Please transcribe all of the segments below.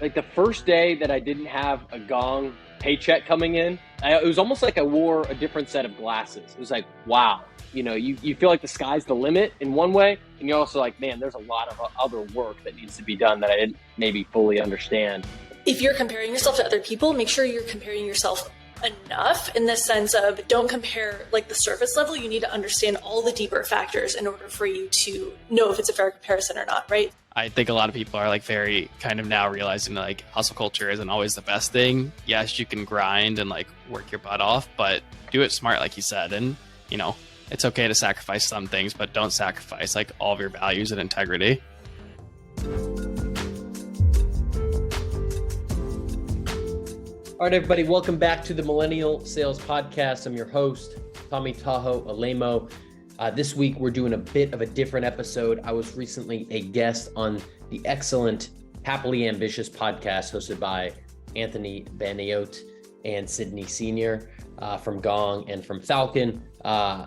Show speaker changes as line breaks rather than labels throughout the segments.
like the first day that I didn't have a Gong paycheck coming in, it was almost like I wore a different set of glasses. It was like, wow, you feel like the sky's the limit in one way. And you're also like, man, there's a lot of other work that needs to be done that I didn't maybe fully understand.
If you're comparing yourself to other people, make sure you're comparing yourself enough in the sense of don't compare like the surface level. You need to understand all the deeper factors in order for you to know if it's a fair comparison or not, right?
I think a lot of people are like very kind of now realizing that like hustle culture isn't always the best thing. Yes, you can grind and like work your butt off, but do it smart, like you said. And, it's okay to sacrifice some things, but don't sacrifice like all of your values and integrity.
All right, everybody, welcome back to the Millennial Sales Podcast. I'm your host, Tommy Tahoe Alemo. This week, we're doing a bit of a different episode. I was recently a guest on the excellent Happily Ambitious podcast hosted by Anthony Baniote and Sydney Senior from Gong and from Falcon.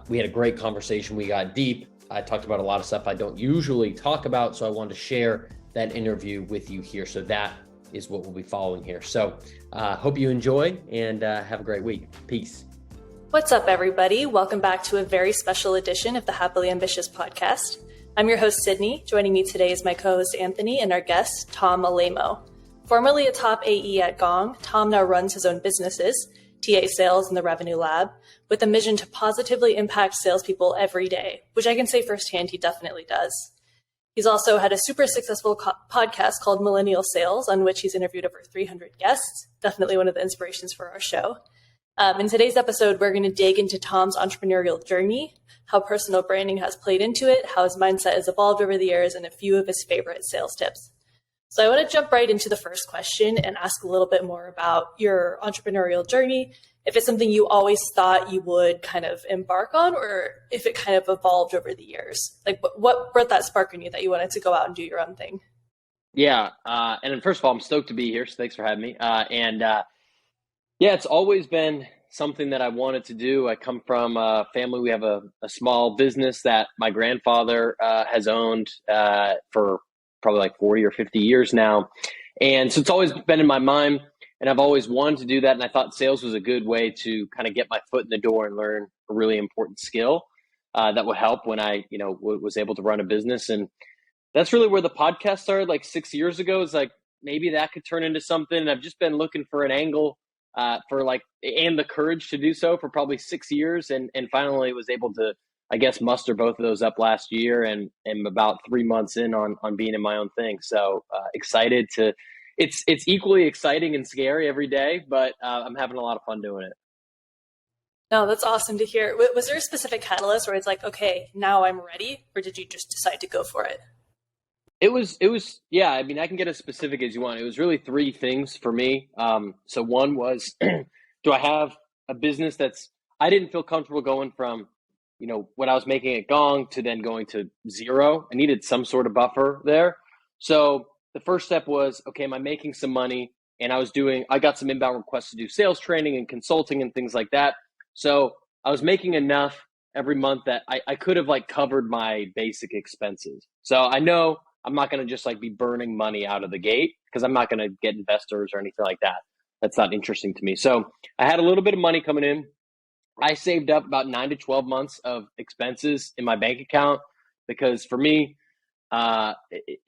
We had a great conversation. We got deep. I talked about a lot of stuff I don't usually talk about, so I wanted to share that interview with you here. So that is what we'll be following here. So hope you enjoy and have a great week. Peace.
What's up, everybody? Welcome back to a very special edition of the Happily Ambitious podcast. I'm your host, Sydney. Joining me today is my co-host, Anthony, and our guest, Tom Alemo. Formerly a top AE at Gong, Tom now runs his own businesses, TA Sales and the Revenue Lab, with a mission to positively impact salespeople every day, which I can say firsthand he definitely does. He's also had a super successful podcast called Millennial Sales, on which he's interviewed over 300 guests. Definitely one of the inspirations for our show. In today's episode, we're going to dig into Tom's entrepreneurial journey, how personal branding has played into it, how his mindset has evolved over the years, and a few of his favorite sales tips. So I want to jump right into the first question and ask a little bit more about your entrepreneurial journey, if it's something you always thought you would kind of embark on, or if it kind of evolved over the years. Like what brought that spark in you that you wanted to go out and do your own thing?
Yeah. And first of all, I'm stoked to be here. So thanks for having me. Yeah, it's always been something that I wanted to do. I come from a family. We have a small business that my grandfather has owned for probably like 40 or 50 years now. And so it's always been in my mind, and I've always wanted to do that. And I thought sales was a good way to kind of get my foot in the door and learn a really important skill that would help when I, was able to run a business. And that's really where the podcast started like 6 years ago. It's like, maybe that could turn into something. And I've just been looking for an angle and the courage to do so for probably 6 years. And finally was able to, I guess, muster both of those up last year, and am about 3 months in on being in my own thing. So excited to, it's equally exciting and scary every day, but I'm having a lot of fun doing it.
No, that's awesome to hear. Was there a specific catalyst where it's like, okay, now I'm ready, or did you just decide to go for it?
It was, yeah, I mean, I can get as specific as you want. It was really three things for me. So one was, do I have a business I didn't feel comfortable going from, what I was making at Gong to then going to zero. I needed some sort of buffer there. So the first step was, okay, am I making some money? And I got some inbound requests to do sales training and consulting and things like that. So I was making enough every month that I could have like covered my basic expenses. So I know I'm not going to just like be burning money out of the gate, because I'm not going to get investors or anything like that. That's not interesting to me. So I had a little bit of money coming in. I saved up about 9 to 12 months of expenses in my bank account, because for me,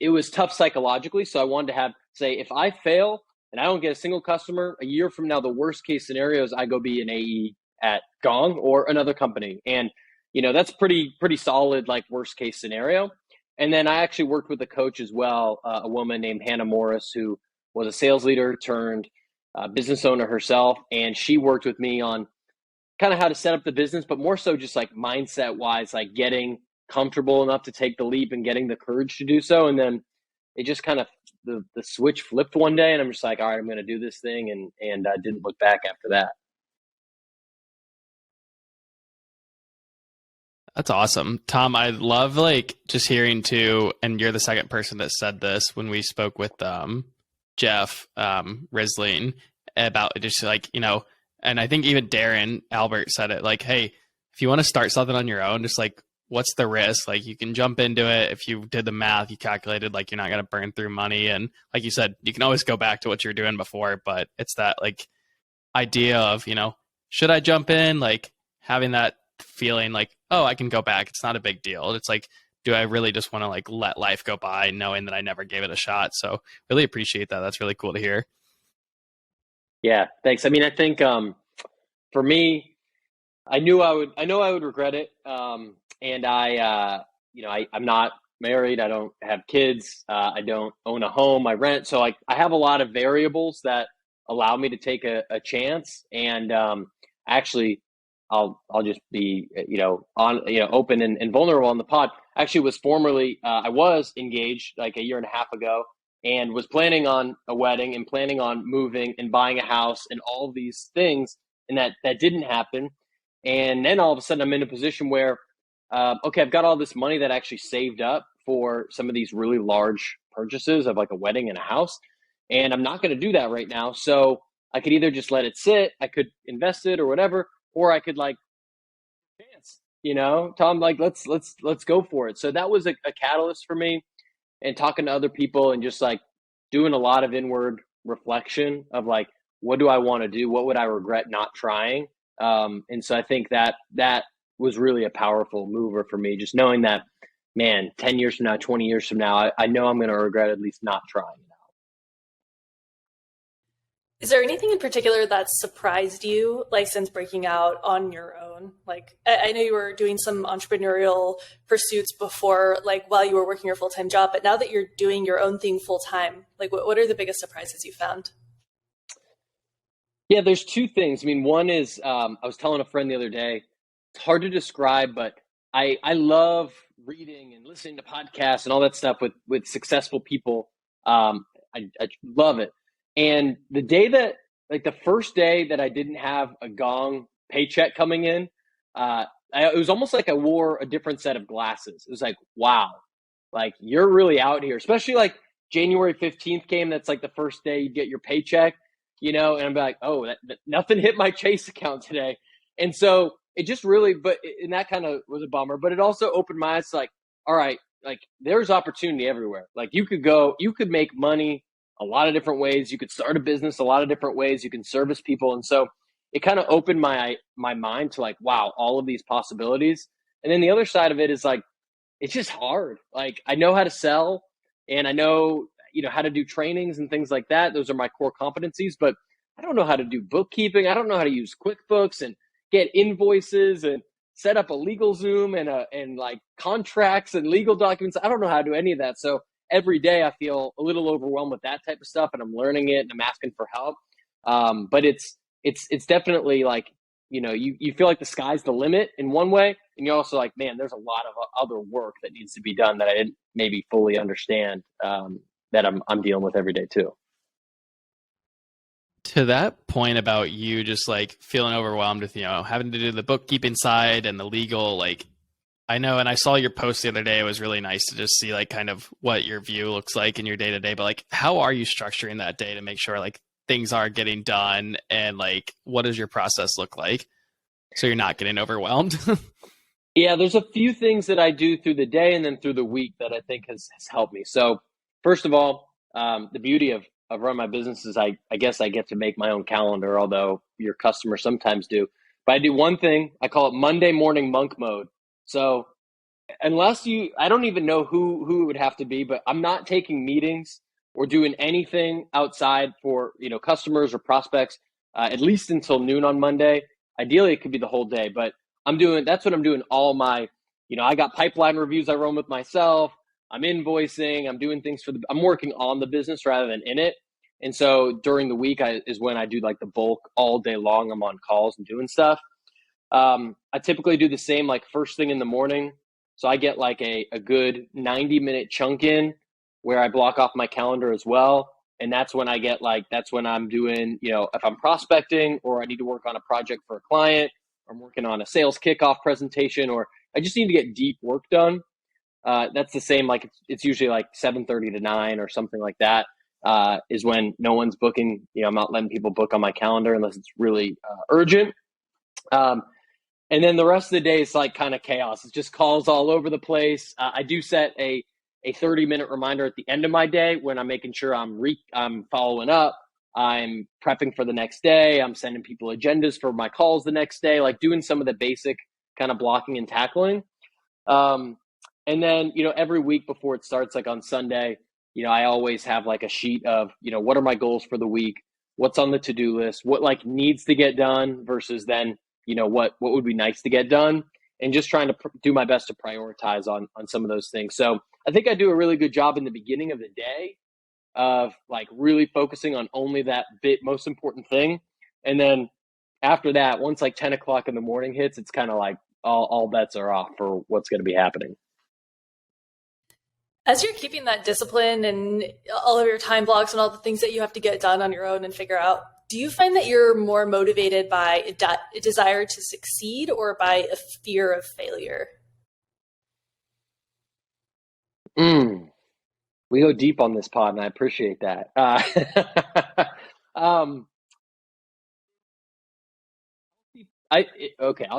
it was tough psychologically. So I wanted to say, if I fail and I don't get a single customer, a year from now, the worst case scenario is I go be an AE at Gong or another company. And, that's pretty solid, like worst case scenario. And then I actually worked with a coach as well, a woman named Hannah Morris, who was a sales leader turned business owner herself. And she worked with me on kind of how to set up the business, but more so just like mindset wise, like getting comfortable enough to take the leap and getting the courage to do so. And then it just kind of, the switch flipped one day, and I'm just like, all right, I'm going to do this thing. And I didn't look back after that.
That's awesome. Tom, I love just hearing too, and you're the second person that said this when we spoke with Jeff Risling about just and I think even Darren Albert said it, like, hey, if you want to start something on your own, just like what's the risk? Like you can jump into it. If you did the math, you calculated like you're not going to burn through money. And like you said, you can always go back to what you're doing before, but it's that like idea of, should I jump in? Like having that feeling like, oh, I can go back. It's not a big deal. It's like, do I really just want to like let life go by knowing that I never gave it a shot? So really appreciate that. That's really cool to hear.
Yeah, thanks. I mean, I think for me, I know I would regret it. And I'm not married. I don't have kids. I don't own a home. I rent. So like I have a lot of variables that allow me to take a chance. And actually, I'll just be open and vulnerable on the pod. Actually, I was engaged like a year and a half ago, and was planning on a wedding and planning on moving and buying a house and all of these things, and that didn't happen. And then all of a sudden, I'm in a position where, okay, I've got all this money that I actually saved up for some of these really large purchases of like a wedding and a house, and I'm not going to do that right now. So I could either just let it sit, I could invest it or whatever, or I could like dance, Tom, like let's go for it. So that was a catalyst for me, and talking to other people and just like doing a lot of inward reflection of like, what do I want to do? What would I regret not trying? And so I think that was really a powerful mover for me, just knowing that, man, 10 years from now, 20 years from now, I know I'm going to regret at least not trying.
Is there anything in particular that surprised you, like since breaking out on your own? Like, I know you were doing some entrepreneurial pursuits before, like while you were working your full-time job, but now that you're doing your own thing full-time, like what are the biggest surprises you found?
Yeah, there's two things. I mean, one is I was telling a friend the other day, it's hard to describe, but I love reading and listening to podcasts and all that stuff with successful people. I love it. And the first day that I didn't have a gong paycheck coming in, it was almost like I wore a different set of glasses. It was like, wow, like you're really out here, especially like January 15th came. That's like the first day you get your paycheck, and I'm like, oh, that nothing hit my Chase account today. And so it just really, and that kind of was a bummer, but it also opened my eyes to like, all right, like there's opportunity everywhere. Like you could make money a lot of different ways. You could start a business a lot of different ways. You can service people. And so it kind of opened my mind to like, wow, all of these possibilities. And then the other side of it is like, it's just hard. Like I know how to sell, and I know, how to do trainings and things like that. Those are my core competencies, but I don't know how to do bookkeeping. I don't know how to use QuickBooks and get invoices and set up a legal Zoom and like contracts and legal documents. I don't know how to do any of that. So every day I feel a little overwhelmed with that type of stuff, and I'm learning it and I'm asking for help. But it's definitely like, you feel like the sky's the limit in one way. And you're also like, man, there's a lot of other work that needs to be done that I didn't maybe fully understand, that I'm dealing with every day too.
To that point about you just like feeling overwhelmed with, having to do the bookkeeping side and the legal, like I know, and I saw your post the other day. It was really nice to just see like kind of what your view looks like in your day to day, but like, how are you structuring that day to make sure like things are getting done, and like, what does your process look like so you're not getting overwhelmed?
Yeah, there's a few things that I do through the day and then through the week that I think has helped me. So first of all, the beauty of running my business is I guess I get to make my own calendar, although your customers sometimes do. But I do one thing, I call it Monday morning monk mode. So I don't even know who it would have to be, but I'm not taking meetings or doing anything outside for, customers or prospects, at least until noon on Monday. Ideally, it could be the whole day, but that's what I'm doing all my, I got pipeline reviews I run with myself. I'm invoicing, I'm doing things I'm working on the business rather than in it. And so during the week is when I do like the bulk all day long. I'm on calls and doing stuff. I typically do the same, like first thing in the morning. So I get like a good 90-minute chunk in where I block off my calendar as well. And that's when that's when I'm doing, if I'm prospecting or I need to work on a project for a client, or I'm working on a sales kickoff presentation, or I just need to get deep work done. That's the same, like it's usually like 7:30 to 9 or something like that, is when no one's booking. I'm not letting people book on my calendar unless it's really urgent. And then the rest of the day is like kind of chaos. It's just calls all over the place. I do set a 30-minute reminder at the end of my day when I'm making sure I'm following up. I'm prepping for the next day. I'm sending people agendas for my calls the next day, like doing some of the basic kind of blocking and tackling. And then, every week before it starts, like on Sunday, I always have like a sheet of, what are my goals for the week? What's on the to-do list? What like needs to get done versus then, what would be nice to get done, and just trying to do my best to prioritize on some of those things. So I think I do a really good job in the beginning of the day of like really focusing on only that most important thing. And then after that, once like 10 o'clock in the morning hits, it's kind of like all bets are off for what's going to be happening.
As you're keeping that discipline and all of your time blocks and all the things that you have to get done on your own and figure out, do you find that you're more motivated by a desire to succeed or by a fear of failure?
We go deep on this pod, and I appreciate that. I'll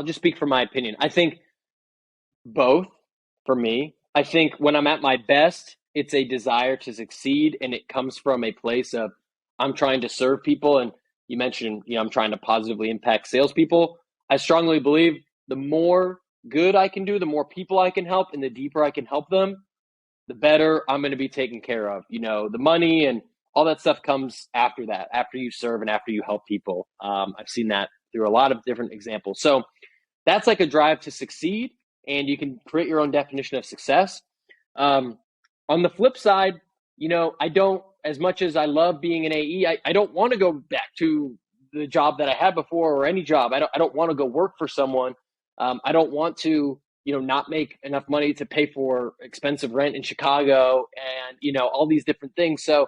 just speak from my opinion. I think both for me. I think when I'm at my best, it's a desire to succeed, and it comes from a place of I'm trying to serve people. And you mentioned, I'm trying to positively impact salespeople. I strongly believe the more good I can do, the more people I can help, and the deeper I can help them, the better I'm going to be taken care of. The money and all that stuff comes after that, after you serve and after you help people. I've seen that through a lot of different examples. So that's like a drive to succeed, and you can create your own definition of success. On the flip side, I don't, as much as I love being an AE, I don't want to go back to the job that I had before or any job. I don't want to go work for someone. I don't want to, not make enough money to pay for expensive rent in Chicago and, all these different things. So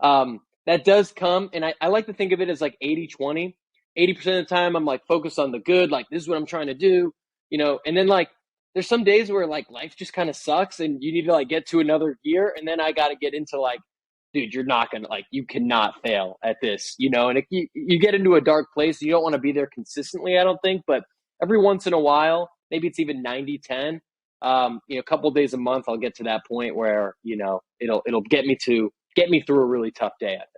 that does come. And I like to think of it as like 80-20. 80% of the time I'm like focused on the good, like this is what I'm trying to do, and then like there's some days where like life just kind of sucks and you need to like get to another gear. And then I got to get into like, dude, you're not going to like, you cannot fail at this, and if you get into a dark place, you don't want to be there consistently, I don't think, but every once in a while, maybe it's even 90-10, a couple of days a month, I'll get to that point where, it'll get me through a really tough day, I think.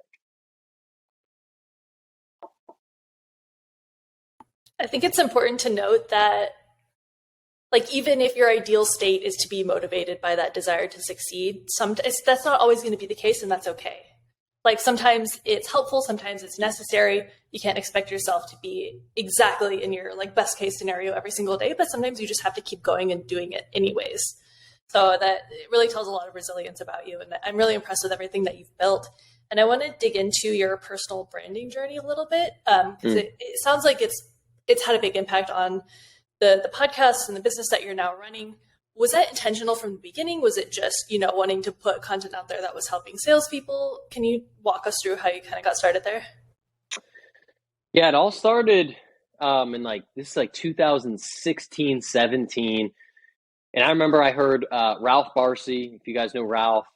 I think it's important to note that, like, even if your ideal state is to be motivated by that desire to succeed, that's not always going to be the case, and that's okay. Like, sometimes it's helpful, sometimes it's necessary. You can't expect yourself to be exactly in your like best case scenario every single day, but sometimes you just have to keep going and doing it anyways. So that it really tells a lot of resilience about you, and I'm really impressed with everything that you've built. And I want to dig into your personal branding journey a little bit, because it sounds like it's had a big impact on the podcast and the business that you're now running. Was that intentional from the beginning? Was it just, wanting to put content out there that was helping salespeople? Can you walk us through how you kind of got started there?
Yeah, it all started this is like 2016, 17. And I remember I heard Ralph Barcy, if you guys know Ralph,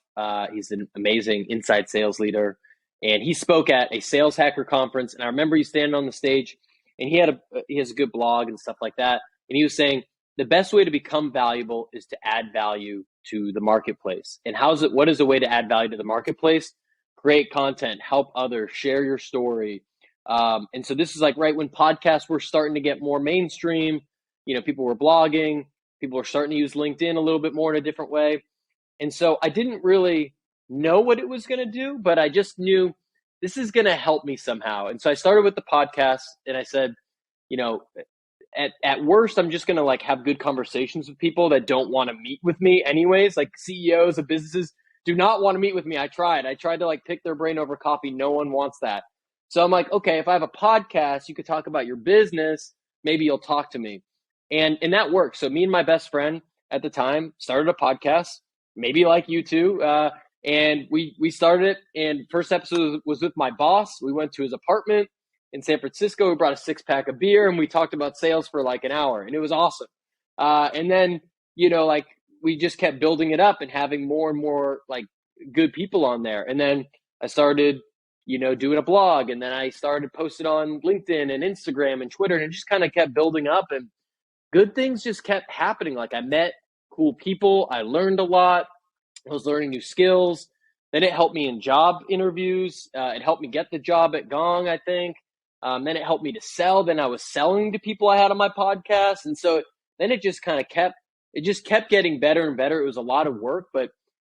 he's an amazing inside sales leader. And he spoke at a sales hacker conference. And I remember he standing on the stage, and he has a good blog and stuff like that. And he was saying, the best way to become valuable is to add value to the marketplace. And what is a way to add value to the marketplace? Create content, help others, share your story. And so this is like right when podcasts were starting to get more mainstream, people were blogging, people were starting to use LinkedIn a little bit more in a different way. And so I didn't really know what it was going to do, but I just knew this is going to help me somehow. And so I started with the podcast, and I said, at worst, I'm just going to like have good conversations with people that don't want to meet with me anyways. Like CEOs of businesses do not want to meet with me. I tried to like pick their brain over coffee. No one wants that. So I'm like, okay, if I have a podcast, you could talk about your business. Maybe you'll talk to me. And that worked. So me and my best friend at the time started a podcast, maybe like you two. And we started it, and first episode was with my boss. We went to his apartment in San Francisco. We brought a 6-pack of beer, and we talked about sales for like an hour, and it was awesome. And then, like we just kept building it up and having more and more like good people on there. And then I started, doing a blog, and then I started posting on LinkedIn and Instagram and Twitter, and it just kind of kept building up. And good things just kept happening. Like I met cool people. I learned a lot. I was learning new skills. Then it helped me in job interviews. It helped me get the job at Gong, I think. Then it helped me to sell. Then I was selling to people I had on my podcast. And so then it just kind of kept getting better and better. It was a lot of work, but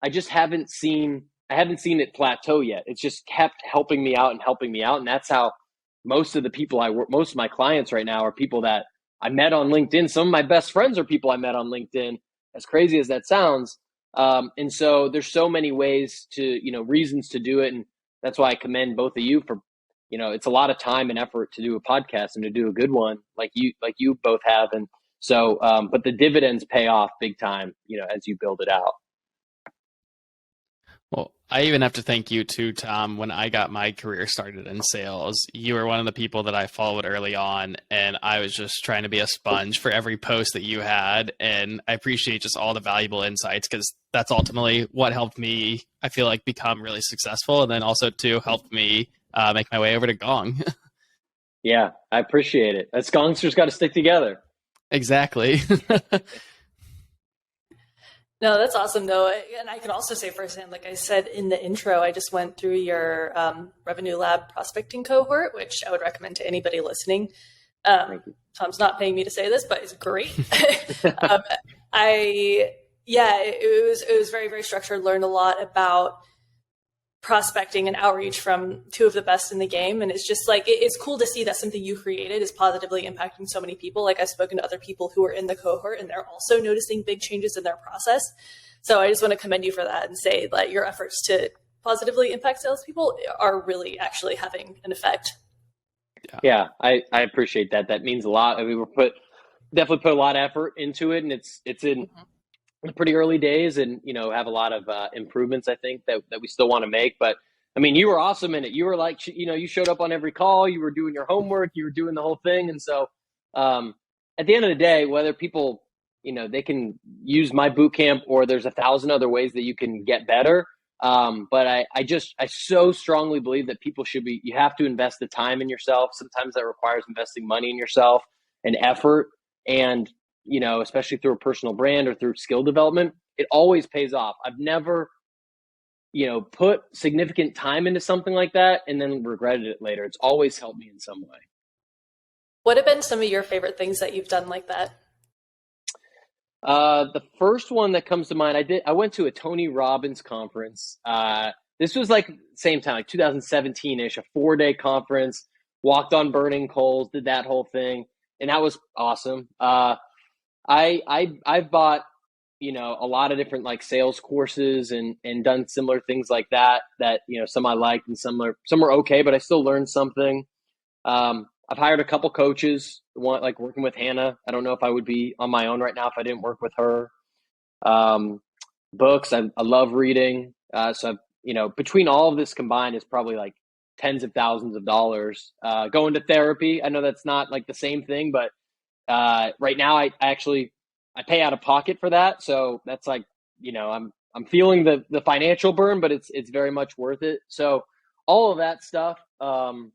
I just haven't seen it plateau yet. It's just kept helping me out and helping me out. And that's how most of the people most of my clients right now are people that I met on LinkedIn. Some of my best friends are people I met on LinkedIn, as crazy as that sounds. And so there's so many ways to, reasons to do it. And that's why I commend both of you for, it's a lot of time and effort to do a podcast and to do a good one like you both have. And so, but the dividends pay off big time, as you build it out.
Well, I even have to thank you too, Tom. When I got my career started in sales, you were one of the people that I followed early on, and I was just trying to be a sponge for every post that you had. And I appreciate just all the valuable insights, because that's ultimately what helped me, I feel like, become really successful. And then also to help me make my way over to Gong.
Yeah, I appreciate it. Us Gongsters got to stick together.
Exactly.
No, that's awesome, though. And I can also say firsthand, like I said in the intro, I just went through your Revenue Lab prospecting cohort, which I would recommend to anybody listening. Tom's not paying me to say this, but it's great. It was very, very structured, learned a lot about prospecting and outreach from two of the best in the game. And it's just like, it's cool to see that something you created is positively impacting so many people. Like I've spoken to other people who are in the cohort and they're also noticing big changes in their process. So I just want to commend you for that and say that your efforts to positively impact salespeople are really actually having an effect.
Yeah, I appreciate that. That means a lot. I mean, definitely put a lot of effort into it, and it's in the pretty early days, and have a lot of improvements, I think, that we still want to make. But I mean, you were awesome in it. You were like, you showed up on every call, you were doing your homework, you were doing the whole thing. And so at the end of the day, whether people, they can use my boot camp or there's 1,000 other ways that you can get better. But I so strongly believe that people you have to invest the time in yourself. Sometimes that requires investing money in yourself and effort, and especially through a personal brand or through skill development, it always pays off. I've never, put significant time into something like that and then regretted it later. It's always helped me in some way.
What have been some of your favorite things that you've done like that?
The first one that comes to mind, I went to a Tony Robbins conference. This was like same time, like 2017-ish, a 4-day conference, walked on burning coals, did that whole thing. And that was awesome. I've bought, a lot of different like sales courses and done similar things like that, some I liked and some were okay, but I still learned something. I've hired a couple coaches, like working with Hannah. I don't know if I would be on my own right now if I didn't work with her. Books, I love reading. So I've, between all of this combined is probably like tens of thousands of dollars. Going to therapy, I know that's not like the same thing, but right now I pay out of pocket for that. So that's like, I'm feeling the financial burn, but it's very much worth it. So all of that stuff, I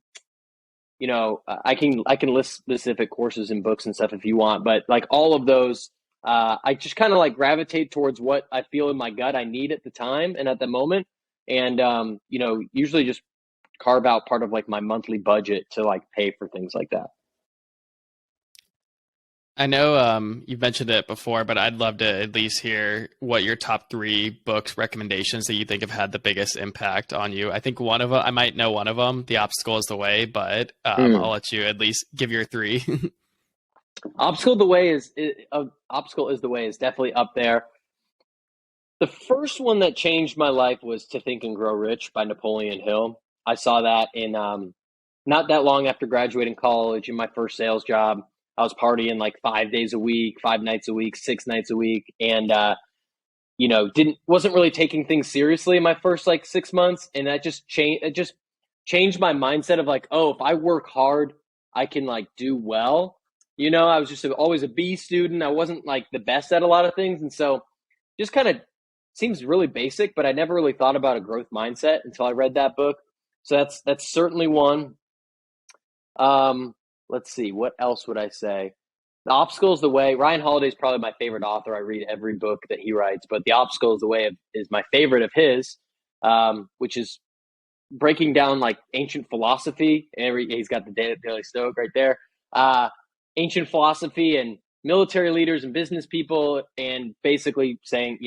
can list specific courses and books and stuff if you want, but like all of those, I just kind of like gravitate towards what I feel in my gut I need at the time and at the moment. And, usually just carve out part of like my monthly budget to like pay for things like that.
I know you've mentioned it before, but I'd love to at least hear what your top 3 books recommendations that you think have had the biggest impact on you. I think one of them, I might know one of them, The Obstacle is the Way, but I'll let you at least give your 3.
Obstacle is the Way is definitely up there. The first one that changed my life was To Think and Grow Rich by Napoleon Hill. I saw that in not that long after graduating college in my first sales job. I was partying like 5 days a week, 5 nights a week, 6 nights a week. And, wasn't really taking things seriously in my first like 6 months. And that just changed my mindset of like, oh, if I work hard, I can like do well. I was just always a B student. I wasn't like the best at a lot of things. And so just kind of seems really basic, but I never really thought about a growth mindset until I read that book. So that's certainly one. Let's see, what else would I say? The Obstacle is the Way. Ryan Holiday is probably my favorite author. I read every book that he writes, but The Obstacle is the Way is my favorite of his, which is breaking down like ancient philosophy. He's got the Daily Stoic right there. Ancient philosophy and military leaders and business people, and basically saying,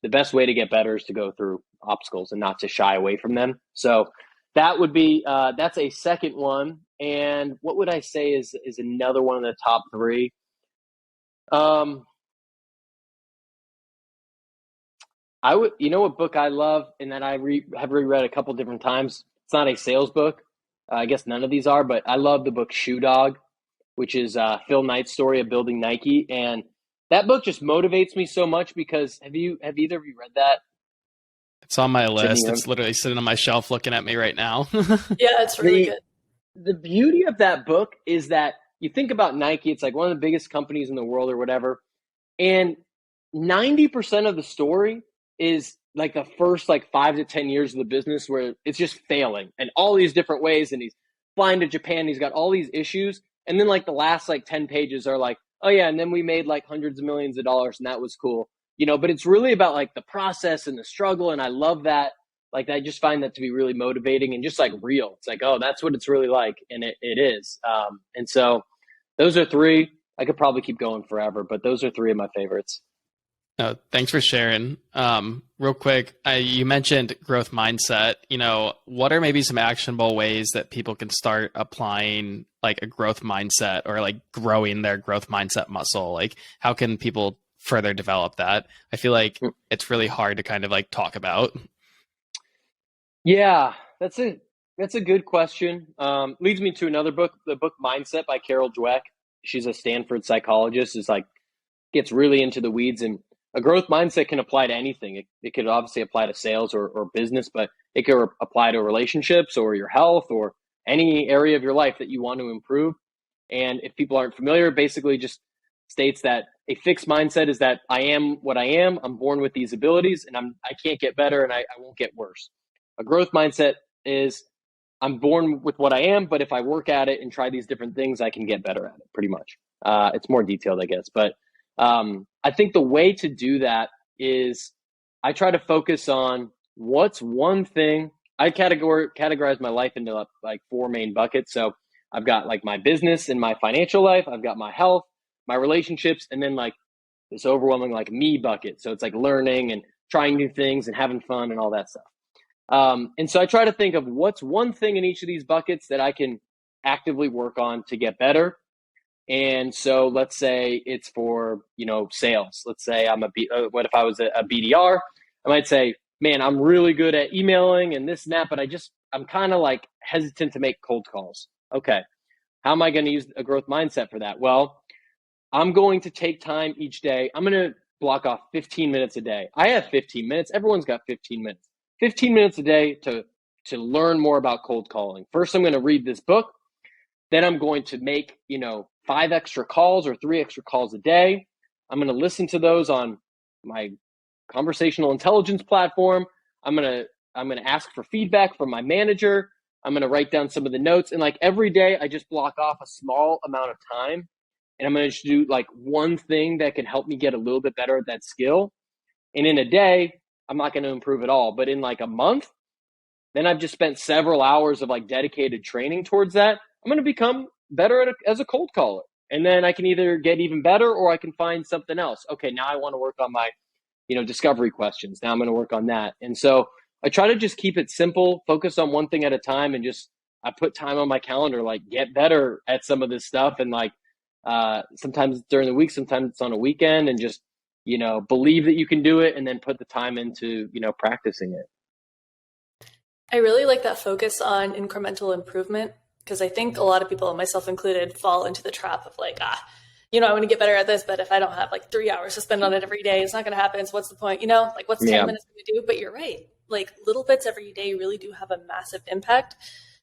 the best way to get better is to go through obstacles and not to shy away from them. So that would be that's a second one. And what would I say is another one of the top three? I would, what book I love and that I have reread a couple different times. It's not a sales book. I guess none of these are, but I love the book Shoe Dog, which is Phil Knight's story of building Nike. And that book just motivates me so much because have either of you read that?
It's on my list. It's literally sitting on my shelf looking at me right now.
Yeah, it's really good.
The beauty of that book is that you think about Nike, it's like one of the biggest companies in the world or whatever. And 90% of the story is like the first 5 to 10 years of the business where it's just failing in all these different ways. And he's flying to Japan. He's got all these issues. And then the last 10 pages are like, oh yeah, and then we made hundreds of millions of dollars and that was cool. But it's really about the process and the struggle. And I love that. I just find that to be really motivating and just real. It's oh, that's what it's really like. And it is. And so those are three. I could probably keep going forever, but those are three of my favorites.
Thanks for sharing. Real quick, you mentioned growth mindset. What are maybe some actionable ways that people can start applying a growth mindset or growing their growth mindset muscle? How can people further develop that? I feel like it's really hard to kind of talk about.
Yeah, that's a good question. Leads me to another book, the book Mindset by Carol Dweck. She's a Stanford psychologist. Is gets really into the weeds, and a growth mindset can apply to anything. It could obviously apply to sales or business, but it could apply to relationships or your health or any area of your life that you want to improve. And if people aren't familiar, basically just states that a fixed mindset is that I am what I am. I'm born with these abilities, and I can't get better, and I won't get worse. A growth mindset is I'm born with what I am, but if I work at it and try these different things, I can get better at it, pretty much. It's more detailed, I guess. But I think the way to do that is I try to focus on what's one thing. I categorize my life into four main buckets. So I've got my business and my financial life. I've got my health, my relationships, and then this overwhelming me bucket. So it's learning and trying new things and having fun and all that stuff. And so I try to think of what's one thing in each of these buckets that I can actively work on to get better. And so let's say it's for, sales. Let's say what if I was a BDR? I might say, man, I'm really good at emailing and this and that, but I'm kind of hesitant to make cold calls. Okay. How am I going to use a growth mindset for that? Well, I'm going to take time each day. I'm going to block off 15 minutes a day. I have 15 minutes. Everyone's got 15 minutes. 15 minutes a day to learn more about cold calling. First, I'm going to read this book. Then I'm going to make, 5 extra calls or 3 extra calls a day. I'm going to listen to those on my conversational intelligence platform. I'm going to ask for feedback from my manager. I'm going to write down some of the notes. And every day I just block off a small amount of time. And I'm going to just do one thing that can help me get a little bit better at that skill. And in a day, I'm not going to improve at all. But in a month, then I've just spent several hours of dedicated training towards that. I'm going to become better as a cold caller. And then I can either get even better or I can find something else. Okay, now I want to work on my, discovery questions. Now I'm going to work on that. And so I try to just keep it simple, focus on one thing at a time, and I put time on my calendar, get better at some of this stuff. And sometimes it's during the week, sometimes it's on a weekend, and just, believe that you can do it and then put the time into, practicing it.
I really like that focus on incremental improvement, because I think a lot of people, myself included, fall into the trap of I want to get better at this, but if I don't have 3 hours to spend on it every day, it's not going to happen. So what's the point? What's 10 minutes going to do? But you're right. Little bits every day really do have a massive impact.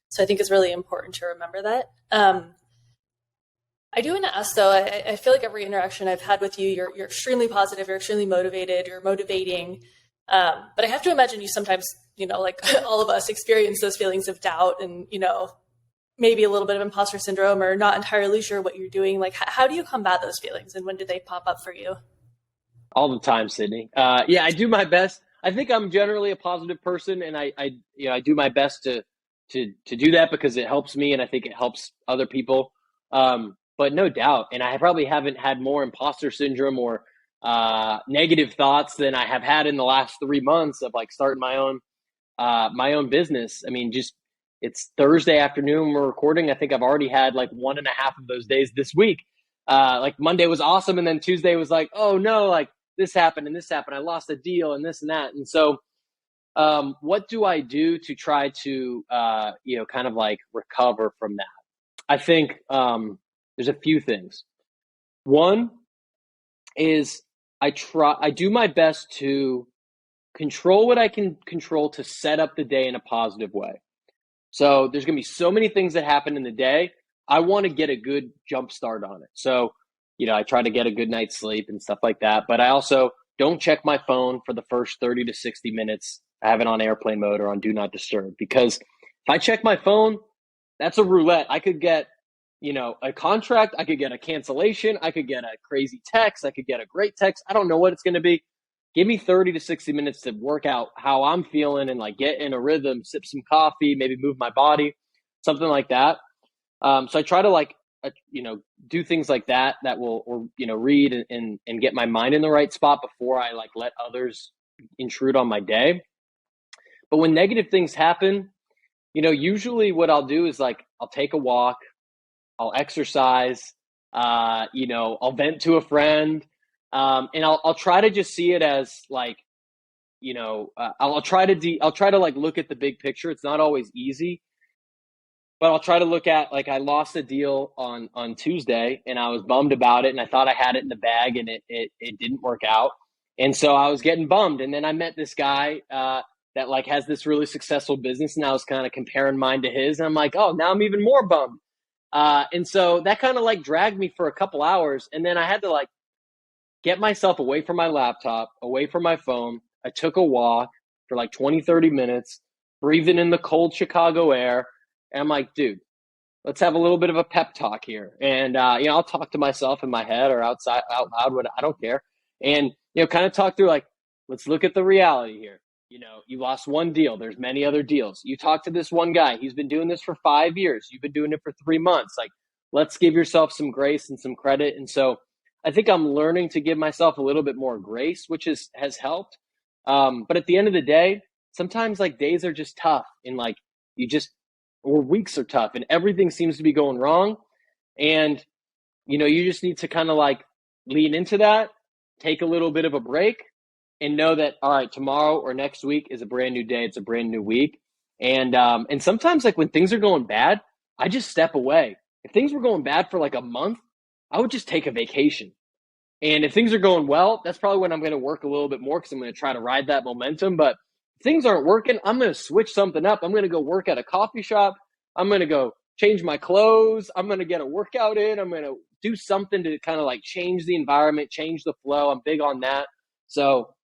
So I think it's really important to remember that. I do want to ask though, I feel like every interaction I've had with you, you're extremely positive, you're extremely motivated, you're motivating. But I have to imagine you sometimes, all of us experience those feelings of doubt and, maybe a little bit of imposter syndrome or not entirely sure what you're doing? Like, how do you combat those feelings, and when do they pop up for you?
All the time, Sydney. Yeah, I do my best. I think I'm generally a positive person, and I do my best to do that because it helps me, and I think it helps other people. But no doubt, and I probably haven't had more imposter syndrome or negative thoughts than I have had in the last 3 months of like starting my own business. I mean, just it's Thursday afternoon, we're recording. I think I've already had like 1.5 of those days this week. Like Monday was awesome, and then Tuesday was like, oh no, like this happened and this happened. I lost a deal and this and that. And so, what do I do to try to, kind of like recover from that? I think there's a few things. One is I do my best to control what I can control to set up the day in a positive way. So there's going to be so many things that happen in the day. I want to get a good jump start on it. So, I try to get a good night's sleep and stuff like that. But I also don't check my phone for the first 30 to 60 minutes. I have it on airplane mode or on do not disturb, because if I check my phone, that's a roulette. I could get, a contract. I could get a cancellation. I could get a crazy text. I could get a great text. I don't know what it's going to be. Give me 30 to 60 minutes to work out how I'm feeling and like get in a rhythm, sip some coffee, maybe move my body, something like that. So I try to do things like that will, read and get my mind in the right spot before I like let others intrude on my day. But when negative things happen, usually what I'll do is like, I'll take a walk, I'll exercise, I'll vent to a friend. And I'll try to just see it as like, I'll try to like look at the big picture. It's not always easy, but I'll try to look at like I lost a deal on Tuesday and I was bummed about it and I thought I had it in the bag and it didn't work out. And so I was getting bummed. And then I met this guy that like has this really successful business, and I was kind of comparing mine to his. And I'm like, oh, now I'm even more bummed. And so that kind of like dragged me for a couple hours. And then I had to like get myself away from my laptop, away from my phone. I took a walk for like 20, 30 minutes, breathing in the cold Chicago air. And I'm like, dude, let's have a little bit of a pep talk here. And, I'll talk to myself in my head or out loud, I don't care. And, kind of talk through like, let's look at the reality here. You lost one deal. There's many other deals. You talk to this one guy. He's been doing this for 5 years. You've been doing it for 3 months. Like, let's give yourself some grace and some credit. And so I think I'm learning to give myself a little bit more grace, which has helped. But at the end of the day, sometimes like days are just tough and like or weeks are tough and everything seems to be going wrong. And, you just need to kind of like lean into that, take a little bit of a break and know that, all right, tomorrow or next week is a brand new day. It's a brand new week. And sometimes like when things are going bad, I just step away. If things were going bad for like a month, I would just take a vacation. And if things are going well, that's probably when I'm going to work a little bit more because I'm going to try to ride that momentum. But if things aren't working, I'm going to switch something up. I'm going to go work at a coffee shop. I'm going to go change my clothes. I'm going to get a workout in. I'm going to do something to kind of like change the environment, change the flow. I'm big on that. So,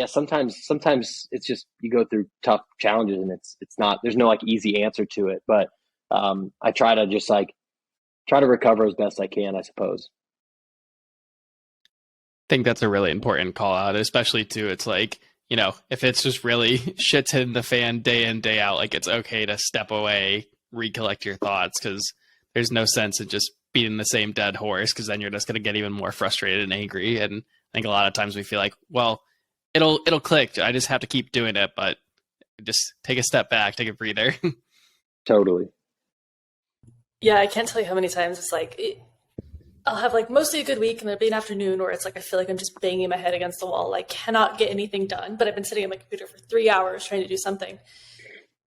sometimes it's just you go through tough challenges and it's not, there's no like easy answer to it. But I try to just like try to recover as best I can, I suppose.
I think that's a really important call out, especially too. It's like, if it's just really shit's hitting the fan day in, day out, like it's okay to step away, recollect your thoughts, because there's no sense in just beating the same dead horse, because then you're just going to get even more frustrated and angry. And I think a lot of times we feel like, well, it'll click. I just have to keep doing it, but just take a step back, take a breather.
Totally.
Yeah, I can't tell you how many times it's like, I'll have like mostly a good week and there'll be an afternoon where it's like I feel like I'm just banging my head against the wall, like cannot get anything done, but I've been sitting on my computer for 3 hours trying to do something.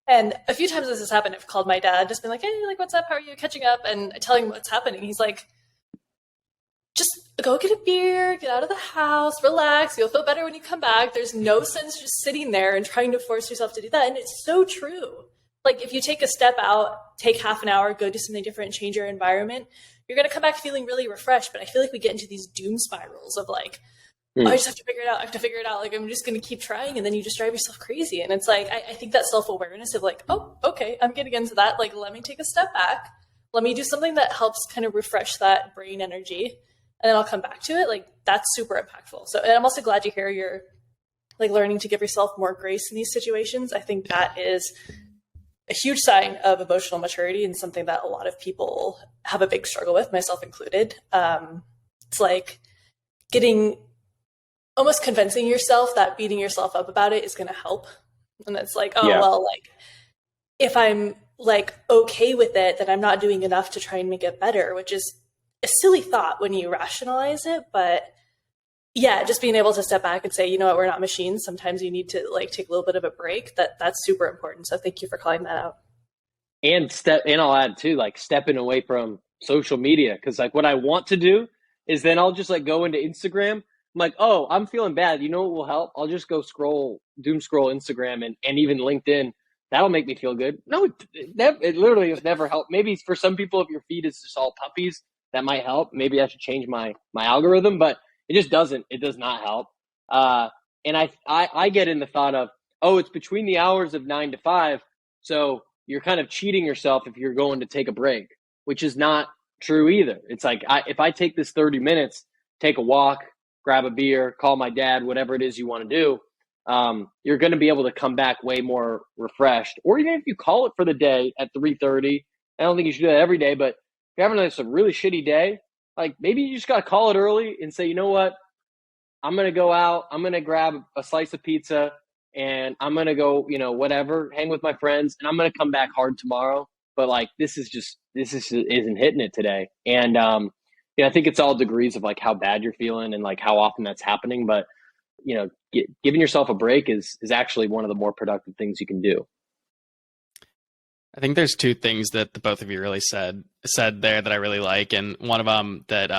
And a few times this has happened, I've called my dad, just been like, hey, like, what's up? How are you? Catching up? And I tell him what's happening. He's like, just go get a beer, get out of the house, relax. You'll feel better when you come back. There's no sense just sitting there and trying to force yourself to do that. And it's so true. Like if you take a step out, take half an hour, go do something different, change your environment, you're going to come back feeling really refreshed. But I feel like we get into these doom spirals of like, I just have to figure it out. I have to figure it out. Like, I'm just going to keep trying. And then you just drive yourself crazy. And it's like, I think that self-awareness of like, oh, okay, I'm getting into that. Like, let me take a step back. Let me do something that helps kind of refresh that brain energy. And then I'll come back to it. Like, that's super impactful. So, and I'm also glad to hear you're like learning to give yourself more grace in these situations. I think that is a huge sign of emotional maturity and something that a lot of people have a big struggle with, myself included. It's like almost convincing yourself that beating yourself up about it is going to help. And it's like, well, like if I'm like okay with it, then I'm not doing enough to try and make it better, which is a silly thought when you rationalize it. But yeah, just being able to step back and say, you know what, we're not machines. Sometimes you need to like take a little bit of a break. That's super important. So thank you for calling that out.
And I'll add too, like stepping away from social media. Cause like what I want to do is then I'll just like go into Instagram. I'm like, oh, I'm feeling bad. You know what will help? I'll just go doom scroll Instagram and even LinkedIn. That'll make me feel good. No, it literally has never helped. Maybe for some people, if your feed is just all puppies, that might help. Maybe I should change my algorithm, but it just doesn't. It does not help. And I get in the thought of, oh, it's between the hours of 9 to 5. So you're kind of cheating yourself if you're going to take a break, which is not true either. It's like, if I take this 30 minutes, take a walk, grab a beer, call my dad, whatever it is you want to do, you're going to be able to come back way more refreshed. Or even if you call it for the day at 3:30, I don't think you should do that every day, but if you're having a really shitty day, like maybe you just got to call it early and say, you know what, I'm going to go out, I'm going to grab a slice of pizza and I'm going to go, whatever, hang with my friends, and I'm going to come back hard tomorrow. But like, this isn't hitting it today. And, I think it's all degrees of like how bad you're feeling and like how often that's happening. But, giving yourself a break is actually one of the more productive things you can do.
I think there's two things that the both of you really said there that I really like. And one of them that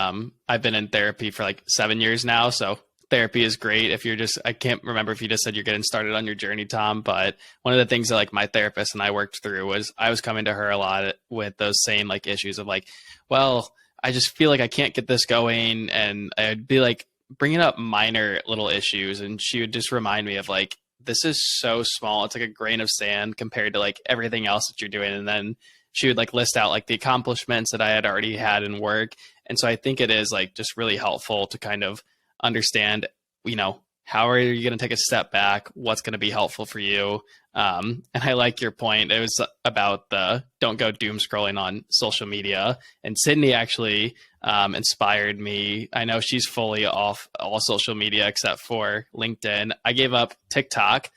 I've been in therapy for like 7 years now. So therapy is great. I can't remember if you just said you're getting started on your journey, Tom, but one of the things that like my therapist and I worked through was I was coming to her a lot with those same like issues of like, well, I just feel like I can't get this going. And I'd be like bringing up minor little issues. And she would just remind me of like, this is so small. It's like a grain of sand compared to like everything else that you're doing. And then she would like list out like the accomplishments that I had already had in work. And so I think it is like just really helpful to kind of understand, how are you going to take a step back? What's going to be helpful for you? And I like your point. It was about the don't go doom scrolling on social media. And Sydney actually inspired me. I know she's fully off all social media except for LinkedIn. I gave up TikTok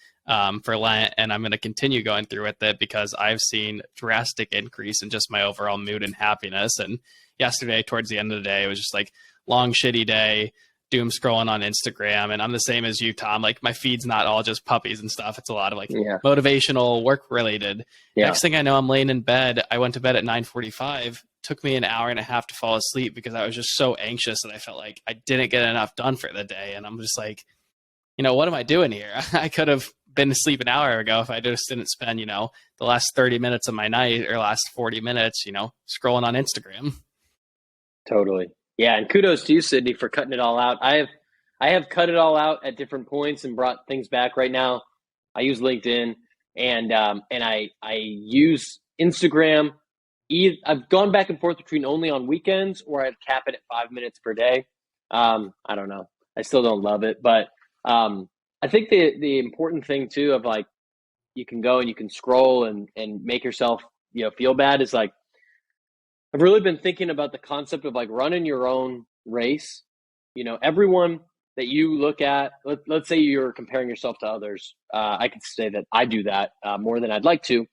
for Lent, and I'm going to continue going through with it because I've seen drastic increase in just my overall mood and happiness. And yesterday, towards the end of the day, it was just like long, shitty day, doom scrolling on Instagram. And I'm the same as you, Tom. Like my feed's not all just puppies and stuff. It's a lot of like motivational, work related. Next thing I know, I'm laying in bed. I went to bed at 9:45. Took me an hour and a half to fall asleep because I was just so anxious that I felt like I didn't get enough done for the day. And I'm just like, what am I doing here? I could have been asleep an hour ago if I just didn't spend, the last 30 minutes of my night or last 40 minutes, scrolling on Instagram.
Totally. Yeah. And kudos to you, Sydney, for cutting it all out. I have cut it all out at different points and brought things back. Right now, I use LinkedIn and I use Instagram. I've gone back and forth between only on weekends or I'd cap it at 5 minutes per day. I don't know. I still don't love it, but I think the important thing too of like you can go and you can scroll and make yourself feel bad is like I've really been thinking about the concept of like running your own race. Everyone that you look at, let's say you're comparing yourself to others. I could say that I do that more than I'd like to.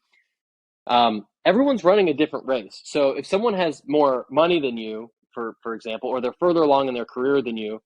Everyone's running a different race. So if someone has more money than you, for example, or they're further along in their career than you,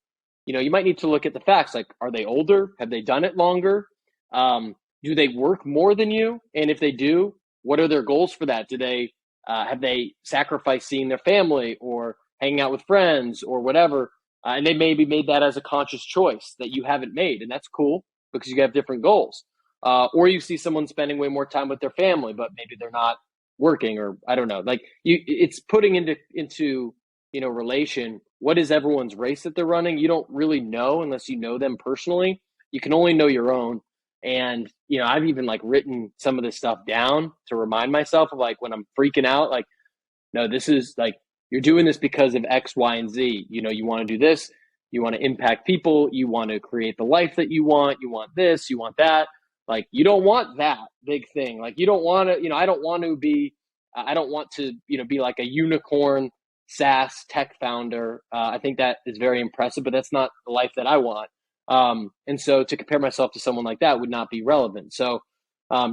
you might need to look at the facts. Like, are they older? Have they done it longer? Do they work more than you? And if they do, what are their goals for that? Do they have they sacrificed seeing their family or hanging out with friends or whatever? And they maybe made that as a conscious choice that you haven't made. And that's cool because you have different goals. Or you see someone spending way more time with their family, but maybe they're not working, or I don't know. Like it's putting into relation what is everyone's race that they're running? You don't really know unless you know them personally. You can only know your own. And, I've even like written some of this stuff down to remind myself of like when I'm freaking out, like, no, this is like, you're doing this because of X, Y, and Z. You want to do this. You want to impact people. You want to create the life that you want. You want this, you want that. Like, you don't want that big thing. Like, you don't want to, I don't want to be be like a unicorn SaaS tech founder. I think that is very impressive, but that's not the life that I want. And so to compare myself to someone like that would not be relevant. So